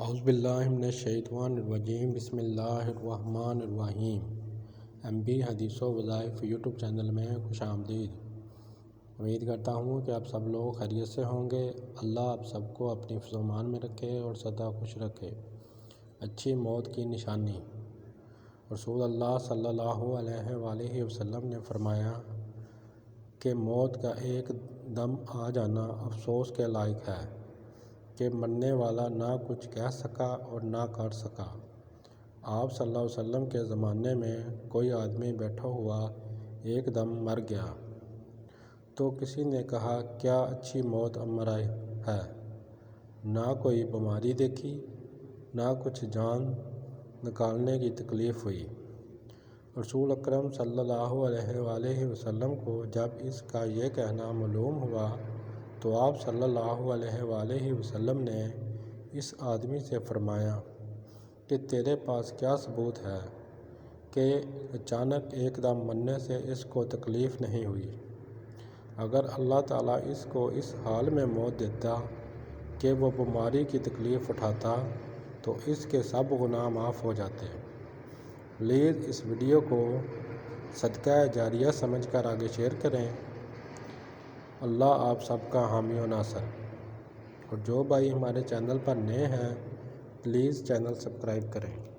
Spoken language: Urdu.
اعوذ باللہ من الشیطان الرجیم بسم اللہ الرحمن الرحیم۔ MB حدیث و وظائف یوٹیوب چینل میں خوش آمدید۔ امید کرتا ہوں کہ آپ سب لوگ خیریت سے ہوں گے۔ اللہ آپ سب کو اپنی حفظ و امان میں رکھے اور سدا خوش رکھے۔ اچھی موت کی نشانی۔ رسول اللہ صلی اللہ علیہ وآلہ وسلم نے فرمایا کہ موت کا ایک دم آ جانا افسوس کے لائق ہے کہ مرنے والا نہ کچھ کہہ سکا اور نہ کر سکا۔ آپ صلی اللہ علیہ وسلم کے زمانے میں کوئی آدمی بیٹھا ہوا ایک دم مر گیا تو کسی نے کہا، کیا اچھی موت اب مرا ہے؟ نہ کوئی بیماری دیکھی، نہ کچھ جان نکالنے کی تکلیف ہوئی۔ رسول اکرم صلی اللہ علیہ وآلہ وسلم کو جب اس کا یہ کہنا معلوم ہوا تو آپ صلی اللہ علیہ وآلہ وسلم نے اس آدمی سے فرمایا کہ تیرے پاس کیا ثبوت ہے کہ اچانک ایک دم مرنے سے اس کو تکلیف نہیں ہوئی؟ اگر اللہ تعالیٰ اس کو اس حال میں موت دیتا کہ وہ بیماری کی تکلیف اٹھاتا تو اس کے سب گناہ معاف ہو جاتے۔ پلیز اس ویڈیو کو صدقہ جاریہ سمجھ کر آگے شیئر کریں۔ اللہ آپ سب کا حامی و ناصر۔ اور جو بھائی ہمارے چینل پر نئے ہیں پلیز چینل سبسکرائب کریں۔